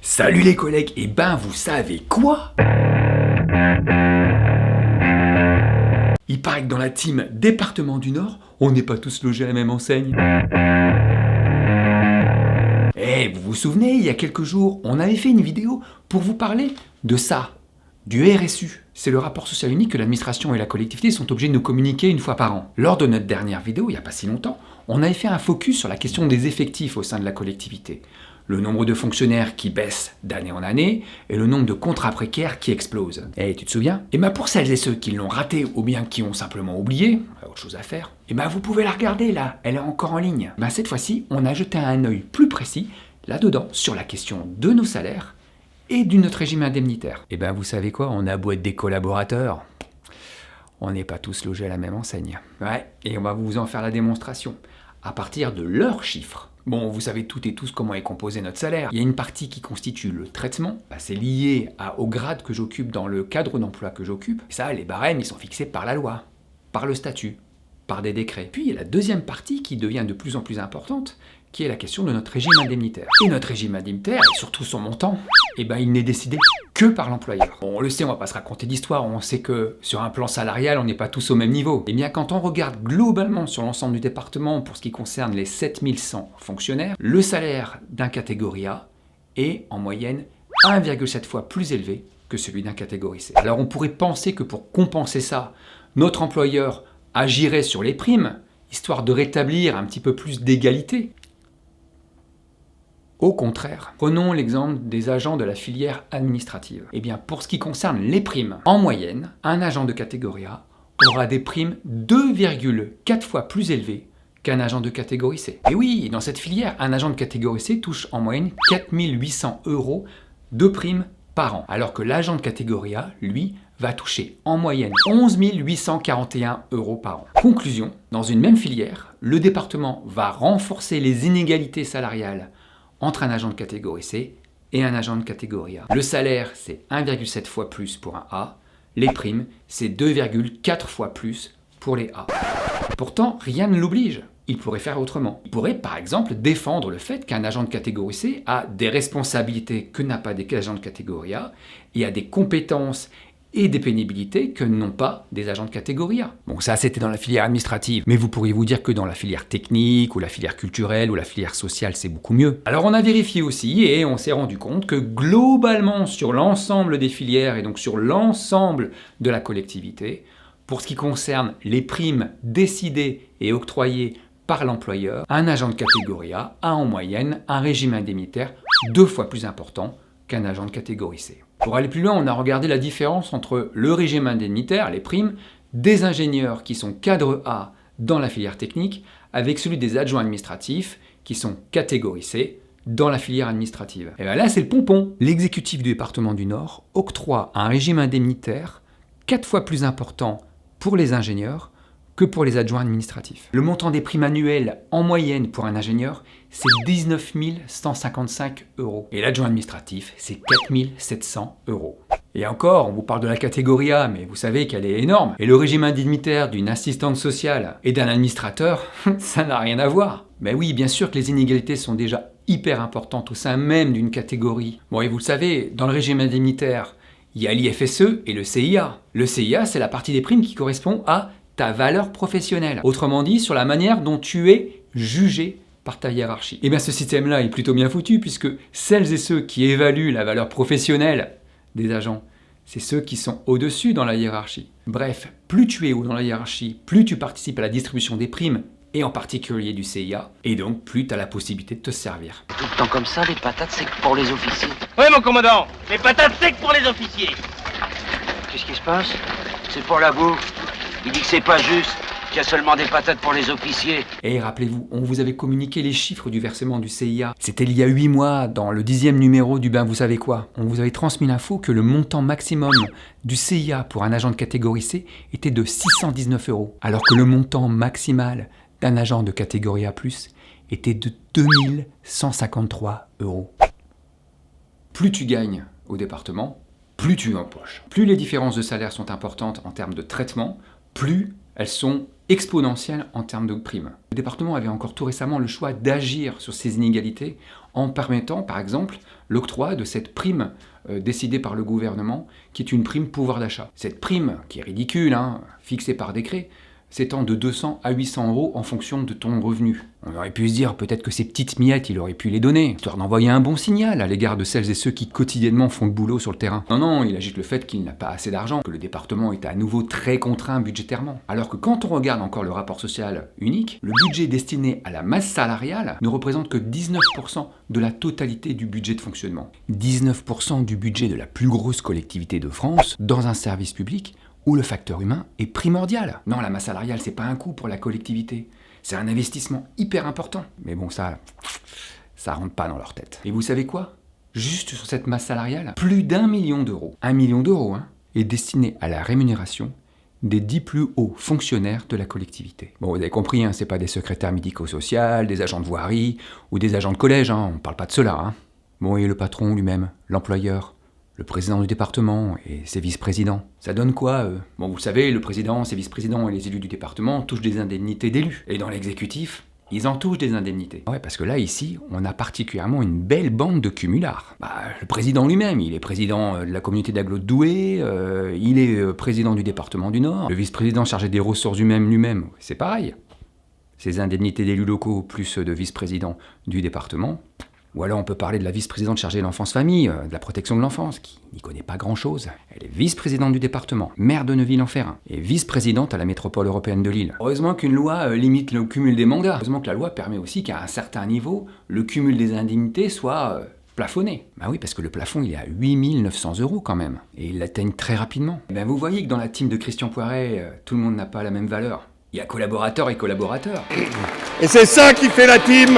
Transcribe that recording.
Salut les collègues, et ben vous savez quoi? Il paraît que dans la team département du Nord, on n'est pas tous logés à la même enseigne. Eh, vous vous souvenez, il y a quelques jours, on avait fait une vidéo pour vous parler de ça, du RSU. C'est le rapport social unique que l'administration et la collectivité sont obligés de nous communiquer une fois par an. Lors de notre dernière vidéo, il n'y a pas si longtemps, on avait fait un focus sur la question des effectifs au sein de la collectivité. Le nombre de fonctionnaires qui baisse d'année en année et le nombre de contrats précaires qui explose. Et tu te souviens? Et bien pour celles et ceux qui l'ont raté ou bien qui ont simplement oublié, autre chose à faire, et ben vous pouvez la regarder là, elle est encore en ligne. Ben cette fois-ci, on a jeté un œil plus précis là-dedans sur la question de nos salaires et de notre régime indemnitaire. Et ben vous savez quoi, on a beau être des collaborateurs, on n'est pas tous logés à la même enseigne. Ouais, et on va vous en faire la démonstration à partir de leurs chiffres. Bon, vous savez toutes et tous comment est composé notre salaire. Il y a une partie qui constitue le traitement. C'est lié au grade que j'occupe dans le cadre d'emploi que j'occupe. Ça, les barèmes, ils sont fixés par la loi, par le statut, par des décrets. Puis il y a la deuxième partie qui devient de plus en plus importante, qui est la question de notre régime indemnitaire. Et notre régime indemnitaire, et surtout son montant, il n'est décidé que par l'employeur. Bon, on le sait, on va pas se raconter d'histoire, on sait que sur un plan salarial, on n'est pas tous au même niveau. Et bien quand on regarde globalement sur l'ensemble du département, pour ce qui concerne les 7100 fonctionnaires, le salaire d'un catégorie A est en moyenne 1,7 fois plus élevé que celui d'un catégorie C. Alors on pourrait penser que pour compenser ça, notre employeur agirait sur les primes, histoire de rétablir un petit peu plus d'égalité. Au contraire, prenons l'exemple des agents de la filière administrative. Eh bien, pour ce qui concerne les primes, en moyenne, un agent de catégorie A aura des primes 2,4 fois plus élevées qu'un agent de catégorie C. Et oui, dans cette filière, un agent de catégorie C touche en moyenne 4 800 € de primes par an, alors que l'agent de catégorie A, lui, va toucher en moyenne 11 841 € par an. Conclusion, dans une même filière, le département va renforcer les inégalités salariales entre un agent de catégorie C et un agent de catégorie A. Le salaire, c'est 1,7 fois plus pour un A. Les primes, c'est 2,4 fois plus pour les A. Pourtant, rien ne l'oblige. Il pourrait faire autrement. Il pourrait, par exemple, défendre le fait qu'un agent de catégorie C a des responsabilités que n'a pas des agents de catégorie A et a des compétences et des pénibilités que n'ont pas des agents de catégorie A. Bon, ça c'était dans la filière administrative, mais vous pourriez vous dire que dans la filière technique, ou la filière culturelle, ou la filière sociale, c'est beaucoup mieux. Alors on a vérifié aussi, et on s'est rendu compte que globalement, sur l'ensemble des filières, et donc sur l'ensemble de la collectivité, pour ce qui concerne les primes décidées et octroyées par l'employeur, un agent de catégorie A a en moyenne un régime indemnitaire 2 fois plus important qu'un agent de catégorie C. Pour aller plus loin, on a regardé la différence entre le régime indemnitaire, les primes, des ingénieurs qui sont cadre A dans la filière technique, avec celui des adjoints administratifs qui sont catégorie C dans la filière administrative. Et bien là, c'est le pompon. L'exécutif du département du Nord octroie un régime indemnitaire 4 fois plus important pour les ingénieurs que pour les adjoints administratifs. Le montant des primes annuelles en moyenne pour un ingénieur, c'est 19 155 €. Et l'adjoint administratif, c'est 4 700 €. Et encore, on vous parle de la catégorie A, mais vous savez qu'elle est énorme. Et le régime indemnitaire d'une assistante sociale et d'un administrateur, ça n'a rien à voir. Mais oui, bien sûr que les inégalités sont déjà hyper importantes au sein même d'une catégorie. Bon, et vous le savez, dans le régime indemnitaire, il y a l'IFSE et le CIA. Le CIA, c'est la partie des primes qui correspond à ta valeur professionnelle. Autrement dit, sur la manière dont tu es jugé par ta hiérarchie. Et bien ce système-là est plutôt bien foutu puisque celles et ceux qui évaluent la valeur professionnelle des agents, c'est ceux qui sont au-dessus dans la hiérarchie. Bref, plus tu es haut dans la hiérarchie, plus tu participes à la distribution des primes et en particulier du CIA, et donc plus tu as la possibilité de te servir. Tout le temps comme ça, les patates, c'est que pour les officiers. Oui, mon commandant, les patates secs pour les officiers. Qu'est-ce qui se passe? C'est pour la bouffe. Il dit que c'est pas juste, qu'il y a seulement des patates pour les officiers. Et rappelez-vous, on vous avait communiqué les chiffres du versement du CIA. C'était il y a 8 mois, dans le 10e numéro du Ben vous savez quoi. On vous avait transmis l'info que le montant maximum du CIA pour un agent de catégorie C était de 619 €, alors que le montant maximal d'un agent de catégorie A+, était de 2153 €. Plus tu gagnes au département, plus tu empoches. Plus les différences de salaire sont importantes en termes de traitement, plus elles sont exponentielles en termes de primes. Le département avait encore tout récemment le choix d'agir sur ces inégalités en permettant par exemple l'octroi de cette prime décidée par le gouvernement, qui est une prime pouvoir d'achat. Cette prime, qui est ridicule, fixée par décret, s'étend de 200 à 800 euros en fonction de ton revenu. On aurait pu se dire peut-être que ces petites miettes, il aurait pu les donner, histoire d'envoyer un bon signal à l'égard de celles et ceux qui quotidiennement font le boulot sur le terrain. Non, il agite le fait qu'il n'a pas assez d'argent, que le département est à nouveau très contraint budgétairement. Alors que quand on regarde encore le rapport social unique, le budget destiné à la masse salariale ne représente que 19% de la totalité du budget de fonctionnement. 19% du budget de la plus grosse collectivité de France dans un service public où le facteur humain est primordial. Non, la masse salariale, c'est pas un coût pour la collectivité. C'est un investissement hyper important. Mais bon, ça rentre pas dans leur tête. Et vous savez quoi ? Juste sur cette masse salariale, plus d'1 million d'euros. 1 million d'euros, est destiné à la rémunération des 10 plus hauts fonctionnaires de la collectivité. Bon, vous avez compris, c'est pas des secrétaires médico-sociaux, des agents de voirie ou des agents de collège, on parle pas de cela. Bon, et le patron lui-même, l'employeur, le président du département et ses vice-présidents. Ça donne quoi, Bon, vous savez, le président, ses vice-présidents et les élus du département touchent des indemnités d'élus. Et dans l'exécutif, ils en touchent des indemnités. Ouais, parce que là, ici, on a particulièrement une belle bande de cumulards. Le président lui-même, il est président de la communauté d'agglo de Douai, il est président du département du Nord, le vice-président chargé des ressources humaines lui-même, c'est pareil. Ces indemnités d'élus locaux plus de vice-président du département. Ou alors on peut parler de la vice-présidente chargée de l'enfance-famille, de la protection de l'enfance, qui n'y connaît pas grand-chose. Elle est vice-présidente du département, maire de Neuville-en-Ferrain, et vice-présidente à la métropole européenne de Lille. Heureusement qu'une loi limite le cumul des mandats. Heureusement que la loi permet aussi qu'à un certain niveau, le cumul des indemnités soit plafonné. Oui, parce que le plafond, il est à 8 900 euros quand même. Et ils l'atteignent très rapidement. Vous voyez que dans la team de Christian Poiret, tout le monde n'a pas la même valeur. Il y a collaborateurs et collaborateurs. Et c'est ça qui fait la team.